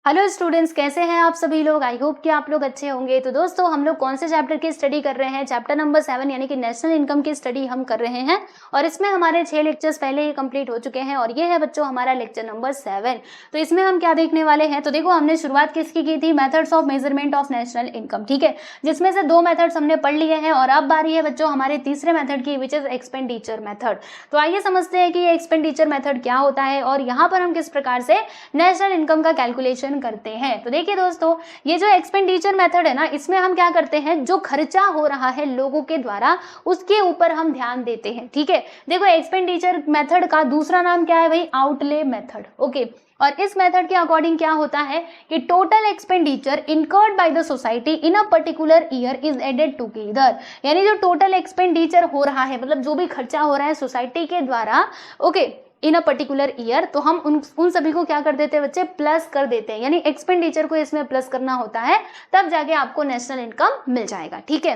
Hello students, कैसे हैं आप सभी लोग। आई होप कि आप लोग अच्छे होंगे। तो दोस्तों, हम लोग कौन से चैप्टर की स्टडी कर रहे हैं? चैप्टर नंबर 7 यानी कि नेशनल इनकम की स्टडी हम कर रहे हैं और इसमें हमारे 6 लेक्चर्स पहले ही कंप्लीट हो चुके हैं और ये है बच्चों हमारा लेक्चर नंबर 7। तो इसमें हम क्या देखने वाले हैं? तो देखो, हमने शुरुआत किसकी की थी? Methods of measurement of national income, ठीक है, जिसमें से 2 मेथड्स हमने पढ़ लिए हैं और अब बारी है बच्चों हमारे तीसरे मेथड की, विच इज एक्सपेंडिचर मेथड। तो आइए समझते हैं कि ये एक्सपेंडिचर मेथड क्या होता है और यहाँ पर हम किस प्रकार से नेशनल इनकम का कैलकुलेशन करते हैं। तो देखिए दोस्तों, ये जो एक्सपेंडिचर मेथड है ना, इसमें हम क्या करते हैं, जो खर्चा हो रहा है लोगों के द्वारा उसके ऊपर हम ध्यान देते हैं, ठीक है। देखो, एक्सपेंडिचर मेथड का दूसरा नाम क्या है भाई? Outlay method. ओके, और इस मेथड के अकॉर्डिंग क्या होता है कि total expenditure incurred by the society in a particular year is added together. यानी जो टोटल एक्सपेंडिचर हो रहा है, मतलब जो भी खर्चा हो रहा है सोसाइटी के द्वारा, okay, in a particular year, तो हम उन सभी को क्या कर देते हैं बच्चे? प्लस कर देते हैं। यानी एक्सपेंडिचर को इसमें प्लस करना होता है, तब जाके आपको नेशनल इनकम मिल जाएगा, ठीक है।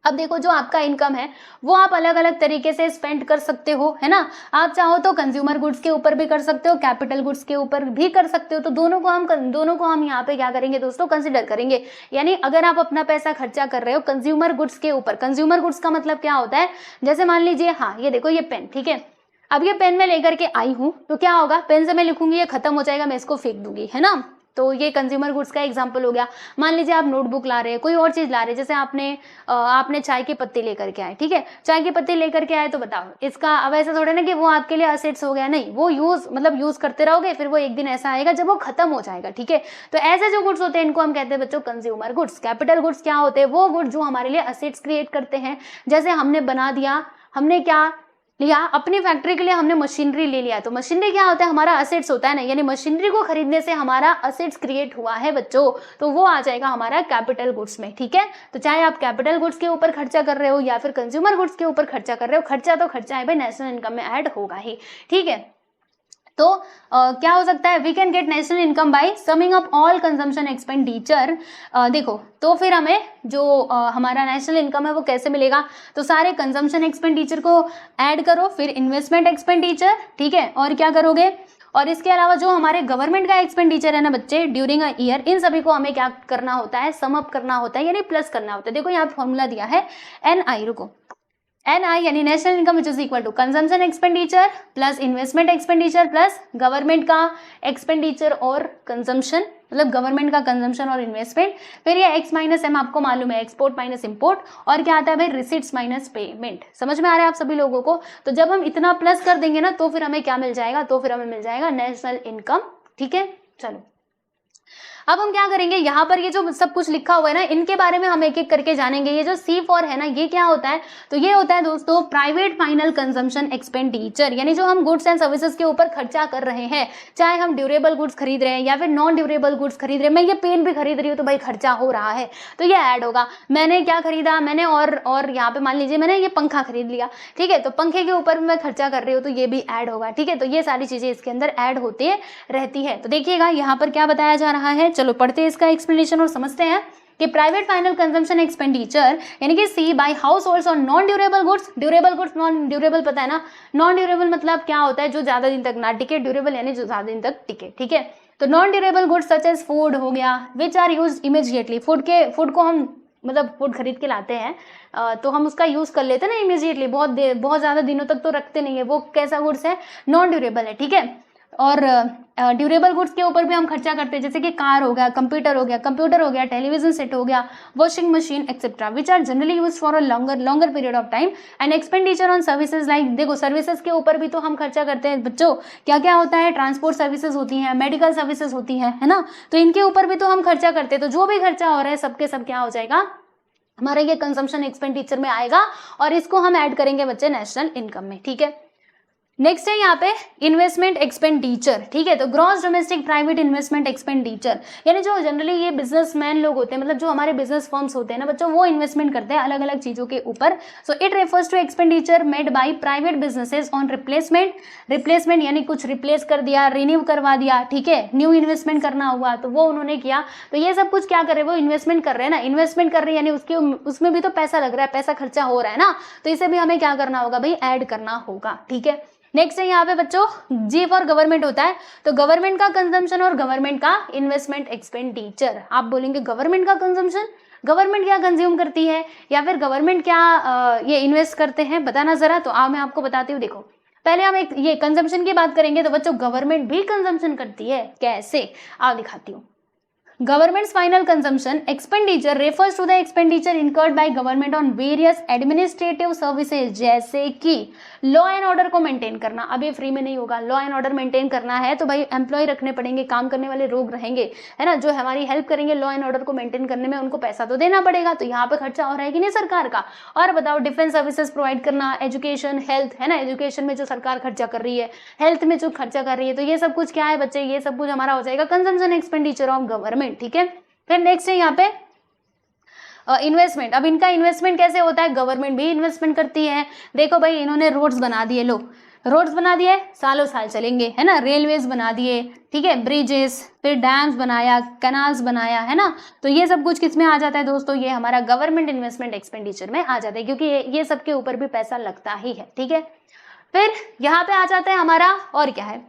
अब देखो, जो आपका इनकम है वो आप अलग अलग तरीके से स्पेंड कर सकते हो, है ना। आप चाहो तो कंज्यूमर गुड्स के ऊपर भी कर सकते हो, कैपिटल गुड्स के ऊपर भी कर सकते हो। तो दोनों को हम यहाँ पे क्या करेंगे दोस्तों? कंसिडर करेंगे। यानी अगर आप अपना पैसा खर्चा कर रहे हो कंज्यूमर गुड्स के ऊपर, कंज्यूमर गुड्स का मतलब क्या होता है? जैसे मान लीजिए, हाँ ये देखो, ये पेन, ठीक है, अब ये पेन मैं लेकर के आई हूं तो क्या होगा? पेन से मैं लिखूंगी, ये खत्म हो जाएगा, मैं इसको फेंक दूंगी, है ना। तो ये कंज्यूमर गुड्स का एग्जांपल हो गया। मान लीजिए आप नोटबुक ला रहे हैं, कोई और चीज ला रहे हैं, जैसे आपने चाय की पत्ती लेकर के आए, ठीक है, चाय की पत्ती लेकर के आए, तो बताओ इसका अब ऐसा थोड़ा ना कि वो आपके लिए असेट्स हो गया, नहीं, वो यूज करते रहोगे, फिर वो एक दिन ऐसा आएगा जब वो खत्म हो जाएगा, ठीक है। तो ऐसे जो गुड्स होते हैं इनको हम कहते हैं बच्चों कंज्यूमर गुड्स। कैपिटल गुड्स क्या होते हैं? वो गुड्स जो हमारे लिए असेट्स क्रिएट करते हैं। जैसे हमने बना दिया, हमने क्या लिया, अपनी फैक्ट्री के लिए हमने मशीनरी ले लिया, तो मशीनरी क्या होता है? हमारा असेट्स होता है ना। यानी मशीनरी को खरीदने से हमारा असेट्स क्रिएट हुआ है बच्चों, तो वो आ जाएगा हमारा कैपिटल गुड्स में, ठीक है। तो चाहे आप कैपिटल गुड्स के ऊपर खर्चा कर रहे हो या फिर कंज्यूमर गुड्स के ऊपर खर्चा कर रहे हो, खर्चा तो खर्चा है भाई, नेशनल इनकम में ऐड होगा ही, ठीक है। तो क्या हो सकता है? We can get national income by summing up all consumption expenditure. देखो, तो फिर हमें जो हमारा नेशनल इनकम है वो कैसे मिलेगा? तो सारे कंजम्पशन एक्सपेंडिचर को ऐड करो, फिर इन्वेस्टमेंट एक्सपेंडिचर, ठीक है, और क्या करोगे? और इसके अलावा जो हमारे गवर्नमेंट का एक्सपेंडिचर है ना बच्चे, ड्यूरिंग अ ईयर, इन सभी को हमें क्या करना होता है? सम अप करना होता है, यानी प्लस करना होता है। देखो यहाँ फॉर्मूला दिया है NI, रुको, NI यानी national income which is equal to consumption expenditure plus investment expenditure plus government का एक्सपेंडिचर और कंजम्पशन, मतलब गवर्नमेंट का कंजम्पशन और इन्वेस्टमेंट। फिर ये X माइनस M आपको मालूम है, एक्सपोर्ट माइनस इम्पोर्ट, और क्या आता है भाई? Receipts minus payment. समझ में आ रहा है आप सभी लोगों को? तो जब हम इतना प्लस कर देंगे ना, तो फिर हमें क्या मिल जाएगा? तो फिर हमें मिल जाएगा नेशनल इनकम, ठीक है। चलो, अब हम क्या करेंगे, यहाँ पर ये जो सब कुछ लिखा हुआ है ना, इनके बारे में हम एक एक करके जानेंगे। ये जो C4 है ना, ये क्या होता है? तो ये होता है दोस्तों प्राइवेट फाइनल कंजम्पशन एक्सपेंडिचर। यानी जो हम गुड्स एंड सर्विसेज के ऊपर खर्चा कर रहे हैं, चाहे हम ड्यूरेबल गुड्स खरीद रहे हैं या फिर नॉन ड्यूरेबल गुड्स खरीद रहे हैं। मैं ये पेन भी खरीद रही हूँ तो भाई खर्चा हो रहा है, तो ये ऐड होगा। मैंने क्या खरीदा? मैंने और यहाँ पे मान लीजिए मैंने ये पंखा खरीद लिया, ठीक है, तो पंखे के ऊपर मैं खर्चा कर रही हूँ, तो ये भी ऐड होगा, ठीक है। तो ये सारी चीजें इसके अंदर ऐड होते रहती है। तो देखिएगा यहाँ पर क्या बताया जा रहा है। चलो पढ़ते हैं इसका एक्सप्लेनेशन और समझते हैं कि प्राइवेट फाइनल कंजम्पशन एक्सपेंडिचर यानी कि C by households on non durable goods. Durable goods, non durable पता है ना, नॉन ड्यूरेबल मतलब क्या होता है? जो ज्यादा दिन तक ना टिके, ड्यूरेबल यानी जो ज्यादा दिन तक टिके, ठीक है। तो non durable goods such as food हो गया, which are used immediately. Food को हम मतलब फूड खरीद के लाते हैं तो हम उसका यूज कर लेते हैं ना इमीडिएटली, बहुत ज्यादा दिनों तक तो रखते नहीं है। वो कैसा गुड्स है? नॉन ड्यूरेबल है, ठीक है। और ड्यूरेबल गुड्स के ऊपर भी हम खर्चा करते हैं, जैसे कि कार हो गया, कंप्यूटर हो गया, टेलीविजन सेट हो गया, washing machine etcetera, which are generally use for a longer period of time. And expenditure on services like, देखो सर्विसेज के ऊपर भी तो हम खर्चा करते हैं बच्चों। क्या क्या होता है? ट्रांसपोर्ट सर्विसेज होती हैं, मेडिकल सर्विसेज होती हैं, है ना। तो इनके ऊपर भी तो हम खर्चा करते हैं। तो जो भी खर्चा हो रहा है सबके सब क्या हो जाएगा? हमारा ये कंजम्पशन एक्सपेंडिचर में आएगा और इसको हम ऐड करेंगे बच्चे नेशनल इनकम में, ठीक है। नेक्स्ट है यहाँ पे इन्वेस्टमेंट एक्सपेंडिचर, ठीक है। तो gross domestic private investment expenditure, यानी जो जनरली ये बिजनेसमैन लोग होते हैं, मतलब जो हमारे बिजनेस फर्म्स होते हैं ना बच्चों, वो इन्वेस्टमेंट करते हैं अलग अलग चीजों के ऊपर। So it refers to expenditure made by private businesses on replacement यानी कुछ रिप्लेस कर दिया, रिन्यू करवा दिया, ठीक है, न्यू इन्वेस्टमेंट करना हुआ तो वो उन्होंने किया। तो ये सब कुछ क्या कर रहे हैं? वो इन्वेस्टमेंट कर रहे हैं ना, इन्वेस्टमेंट कर रहे हैं यानी उसमें भी तो पैसा लग रहा है, पैसा खर्चा हो रहा है ना, तो इसे भी हमें क्या करना होगा भाई? ऐड करना होगा, ठीक है। नेक्स्ट है यहाँ पे बच्चों जी फॉर गवर्नमेंट होता है, तो गवर्नमेंट का कंजम्पशन और गवर्नमेंट का इन्वेस्टमेंट एक्सपेंडिचर। आप बोलेंगे गवर्नमेंट का कंजम्पशन, गवर्नमेंट क्या कंज्यूम करती है या फिर गवर्नमेंट क्या ये इन्वेस्ट करते हैं, बताना जरा। तो मैं आपको बताती हूँ, देखो पहले हम एक ये कंजम्पशन की बात करेंगे, तो बच्चों गवर्नमेंट भी कंजम्पशन करती है, कैसे आप दिखाती हूँ। Government's final consumption expenditure refers to the expenditure incurred by government on various administrative services, जैसे कि लॉ एंड ऑर्डर को मेंटेन करना। अब ये फ्री में नहीं होगा, लॉ एंड ऑर्डर मेंटेन करना है तो भाई एम्प्लॉय रखने पड़ेंगे, काम करने वाले लोग रहेंगे, है ना, जो हमारी हेल्प करेंगे लॉ एंड ऑर्डर को मेंटेन करने में, उनको पैसा तो देना पड़ेगा। तो यहाँ पे खर्चा हो रहा है कि नहीं सरकार का। और बताओ डिफेंस सर्विसेज प्रोवाइड करना, एजुकेशन, हेल्थ, है ना, एजुकेशन में जो सरकार खर्चा कर रही है, हेल्थ में जो खर्चा कर रही है, तो ये सब कुछ क्या है बच्चे, ये सब कुछ हमारा हो जाएगा कंजम्पशन एक्सपेंडिचर ऑफ गवर्नमेंट। ठीक है, फिर नेक्स्ट है यहाँ पे इन्वेस्टमेंट। अब इनका इन्वेस्टमेंट कैसे होता है, गवर्नमेंट भी इन्वेस्टमेंट करती है। देखो भाई इन्होंने रोड्स बना दिए, लो रोड्स बना दिए, सालों साल चलेंगे, है ना, रेलवेज बना दिए, ठीक है, ब्रिजेस, फिर डैम्स बनाया, कैनाल्स बनाया, है ना, तो ये सब कुछ किस में आ जाता है दोस्तों, ये हमारा गवर्नमेंट इन्वेस्टमेंट एक्सपेंडिचर में आ जाता है, क्योंकि ये सब के ऊपर भी पैसा लगता ही है। ठीक है, फिर यहाँ पे आ जाता है हमारा और क्या है,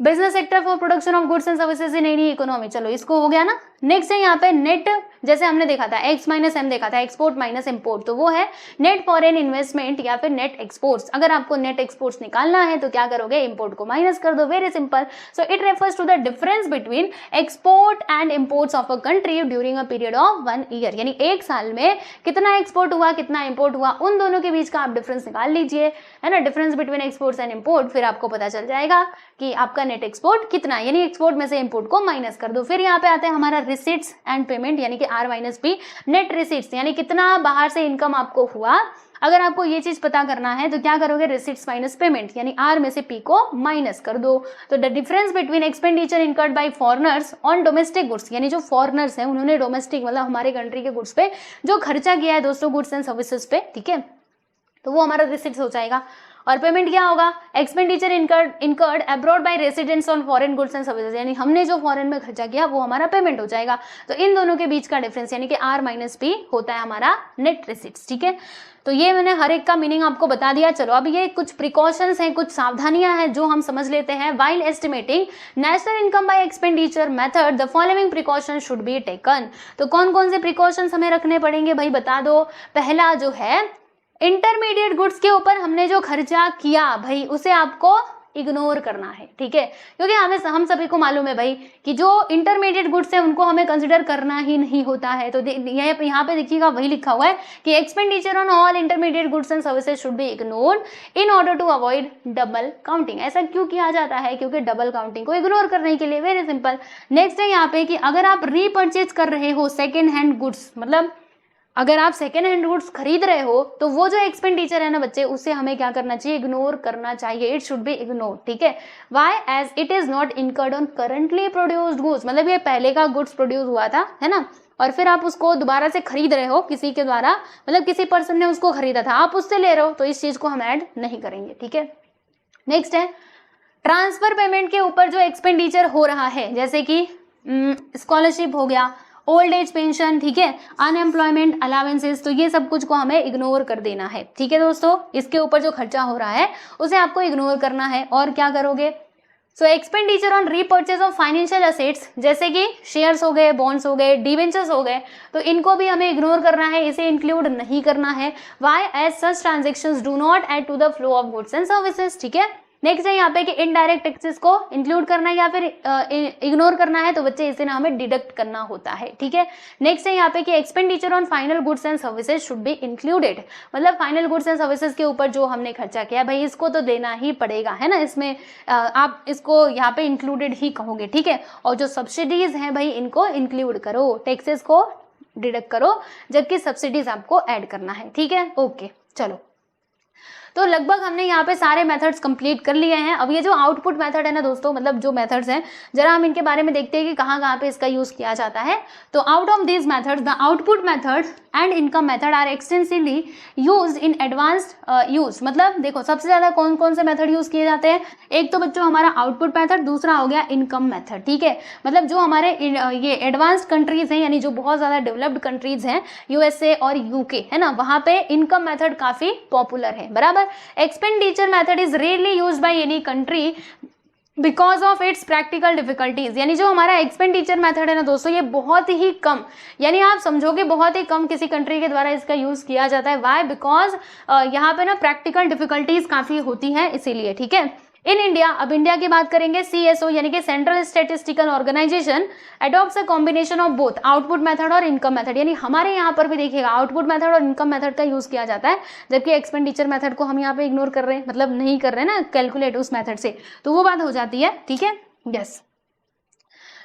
business sector for production of goods and services in any economy. चलो इसको हो गया ना। नेक्स्ट है यहाँ पे नेट, जैसे हमने देखा था एक्स माइनस एम देखा था, एक्सपोर्ट माइनस इम्पोर्ट, तो वो है नेट फॉरेन इन्वेस्टमेंट या फिर नेट एक्सपोर्ट्स। अगर आपको नेट एक्सपोर्ट्स निकालना है तो क्या करोगे, इम्पोर्ट को माइनस कर दो, very simple. So it refers to the difference between export and imports of a country during a period of 1 year, यानी एक साल में कितना एक्सपोर्ट हुआ कितना इम्पोर्ट हुआ, उन दोनों के बीच का आप डिफरेंस निकाल लीजिए, है ना, difference between exports and import, फिर आपको पता चल जाएगा कि आपका नेट एक्सपोर्ट कितना, यानी एक्सपोर्ट में से इम्पोर्ट को माइनस कर दो। फिर यहाँ पे आता है हमारा रिसीट्स एंड पेमेंट, यानी कि R minus P, net receipts यानी कितना बाहर से इनकम आपको हुआ। अगर आपको ये चीज पता करना है तो क्या करोगे, रिसीट्स माइनस पेमेंट, यानी आर में से पी को माइनस कर दो। तो the difference between expenditure incurred bye foreigners on domestic goods, यानी जो फॉरेनर्स हैं उन्होंने डोमेस्टिक मतलब हमारे कंट्री के गुड्स पे जो खर्चा किया है दोस्तों, गुड्स एंड सर्विसेज पे, ठीक है, तो वो हमारा रिसीट्स हो जाएगा। और पेमेंट क्या होगा, expenditure incurred abroad by residents on foreign goods and services, यानी हमने जो फॉरेन में खर्चा किया वो हमारा पेमेंट हो जाएगा। तो इन दोनों के बीच का डिफरेंस यानी कि आर माइनस पी होता है हमारा नेट रिसीट्स। ठीक है, तो ये मैंने हर एक का मीनिंग आपको बता दिया। चलो अब ये कुछ प्रिकॉशंस हैं, कुछ सावधानियां हैं जो हम समझ लेते हैं। While estimating national income bye expenditure method the following precaution should be taken. तो कौन कौन से प्रिकॉशंस हमें रखने पड़ेंगे भाई बता दो। पहला जो है इंटरमीडिएट गुड्स के ऊपर हमने जो खर्चा किया भाई उसे आपको इग्नोर करना है, ठीक है, क्योंकि हम सभी को मालूम है भाई कि जो इंटरमीडिएट गुड्स है उनको हमें कंसिडर करना ही नहीं होता है। तो यहाँ पे देखिएगा वही लिखा हुआ है कि expenditure on all intermediate goods and services should be ignored in order to avoid double counting. ऐसा क्यों किया जाता है, क्योंकि डबल काउंटिंग को इग्नोर करने के लिए, वेरी सिंपल। नेक्स्ट है यहाँ पे कि अगर आप रीपर्चेज कर रहे हो सेकेंड हैंड गुड्स, मतलब अगर आप सेकेंड हैंड गुड्स खरीद रहे हो तो वो जो एक्सपेंडिचर है ना बच्चे, उसे हमें क्या करना चाहिए, इग्नोर करना चाहिए। इट शुड बी इग्नोर, ठीक है। Why, as it is not incurred on currently produced goods, मतलब ये पहले का गुड्स प्रोड्यूस हुआ था, है ना, और फिर आप उसको दोबारा से खरीद रहे हो किसी के द्वारा, मतलब किसी पर्सन ने उसको खरीदा था, आप उससे ले रहे हो, तो इस चीज को हम ऐड नहीं करेंगे, ठीक है। नेक्स्ट है ट्रांसफर पेमेंट के ऊपर जो एक्सपेंडिचर हो रहा है, जैसे कि स्कॉलरशिप हो गया, ओल्ड एज पेंशन, ठीक है, अनएम्प्लॉयमेंट अलावेंसेस, तो ये सब कुछ को हमें इग्नोर कर देना है, ठीक है दोस्तों। इसके ऊपर जो खर्चा हो रहा है उसे आपको इग्नोर करना है। और क्या करोगे, सो expenditure on repurchase of financial assets, जैसे कि शेयर्स हो गए, बॉन्ड्स हो गए, डिवेंचर्स हो गए, तो इनको भी हमें इग्नोर करना है, इसे इंक्लूड नहीं करना है। Why, as such transactions do not add to the flow of goods and services, ठीक है। नेक्स्ट है यहाँ पे कि इनडायरेक्ट टैक्सेस को इंक्लूड करना है या फिर इग्नोर करना है, तो बच्चे इसे ना हमें डिडक्ट करना होता है, ठीक है। नेक्स्ट है यहाँ पे कि expenditure on final goods and services should be included, मतलब फाइनल गुड्स एंड सर्विसेज के ऊपर जो हमने खर्चा किया भाई इसको तो देना ही पड़ेगा, है ना, इसमें आप इसको यहाँ पे इंक्लूडेड ही कहोगे, ठीक है। और जो सब्सिडीज हैं भाई इनको इंक्लूड करो, टैक्सेस को डिडक्ट करो, जबकि सब्सिडीज आपको ऐड करना है, ठीक है। ओके, चलो तो लगभग हमने यहाँ पे सारे मेथड्स कंप्लीट कर लिए हैं। अब ये जो आउटपुट मेथड है ना दोस्तों, मतलब जो मेथड्स हैं जरा हम इनके बारे में देखते हैं कि कहाँ कहाँ पे इसका यूज किया जाता है। तो out of this methods the output method and income method are extensively used in advanced use. मतलब देखो सबसे ज्यादा कौन कौन से मेथड यूज किए जाते हैं, एक तो बच्चों हमारा आउटपुट मेथड, दूसरा हो गया इनकम मेथड, ठीक है। मतलब जो हमारे ये एडवांस्ड कंट्रीज हैं, यानी जो बहुत ज्यादा डेवलप्ड कंट्रीज हैं, यूएसए और यूके, है ना, वहाँ पे इनकम मेथड काफी पॉपुलर है, बराबर। However, expenditure method is rarely used by any country because of its practical difficulties. यानी जो हमारा एक्सपेंडिचर मेथड है ना दोस्तों, ये बहुत ही कम, यानी आप समझोगे बहुत ही कम किसी कंट्री के द्वारा इसका यूज़ किया जाता है। वाई? बिकॉज यहाँ पे ना प्रैक्टिकल डिफिकल्टीज काफ़ी होती हैं, इसीलिए। ठीक है। इन इंडिया, अब इंडिया की बात करेंगे, CSO यानी कि central statistical organisation adopts a combination of both output method और इनकम मेथड। यानी हमारे यहाँ पर भी देखिएगा आउटपुट मेथड और इनकम मेथड का यूज किया जाता है, जबकि एक्सपेंडिचर मेथड को हम यहाँ पे इग्नोर कर रहे हैं, मतलब नहीं कर रहे हैं ना कैलकुलेट उस मेथड से, तो वो बात हो जाती है। ठीक है, यस।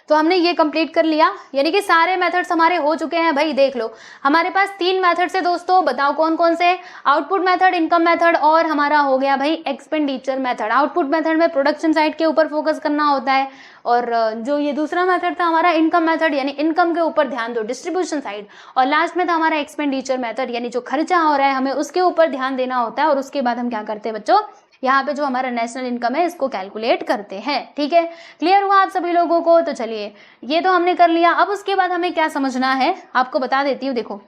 तो हमने ये कंप्लीट कर लिया, यानी कि सारे मेथड्स हमारे हो चुके हैं। भाई देख लो, हमारे पास 3 मेथड्स है दोस्तों, बताओ कौन कौन से? आउटपुट मेथड, इनकम मेथड और हमारा हो गया भाई एक्सपेंडिचर मेथड। आउटपुट मेथड में प्रोडक्शन साइड के ऊपर फोकस करना होता है, और जो ये दूसरा मेथड था हमारा इनकम मेथड, यानी इनकम के ऊपर ध्यान दो, डिस्ट्रीब्यूशन साइड। और लास्ट में था हमारा एक्सपेंडिचर मेथड, यानी जो खर्चा हो रहा है हमें उसके ऊपर ध्यान देना होता है, और उसके बाद हम क्या करते हैं बच्चों, यहाँ पे जो हमारा नेशनल इनकम है इसको कैलकुलेट करते हैं। ठीक है, क्लियर हुआ आप सभी लोगों को? तो चलिए, ये तो हमने कर लिया। अब उसके बाद हमें क्या समझना है आपको बता देती हूँ। देखो,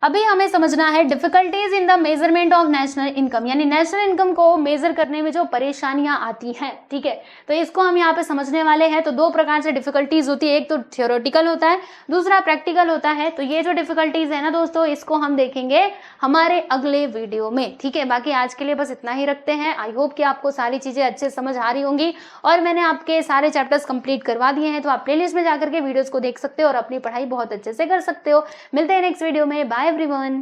अभी हमें समझना है difficulties in the measurement of national income, यानी नेशनल इनकम को मेजर करने में जो परेशानियां आती हैं। ठीक है, तो इसको हम यहाँ पे समझने वाले हैं। तो 2 प्रकार से डिफिकल्टीज होती है, एक तो थियोरेटिकल होता है, दूसरा प्रैक्टिकल होता है। तो ये जो डिफिकल्टीज है ना दोस्तों, इसको हम देखेंगे हमारे अगले वीडियो में। ठीक है, बाकी आज के लिए बस इतना ही रखते हैं। आई होप कि आपको सारी चीजें अच्छे से समझ आ रही होंगी, और मैंने आपके सारे चैप्टर्स कंप्लीट करवा दिए हैं, तो आप प्लेलिस्ट में जाकर के वीडियोस को देख सकते हो और अपनी पढ़ाई बहुत अच्छे से कर सकते हो। मिलते हैं नेक्स्ट वीडियो में। Bye everyone.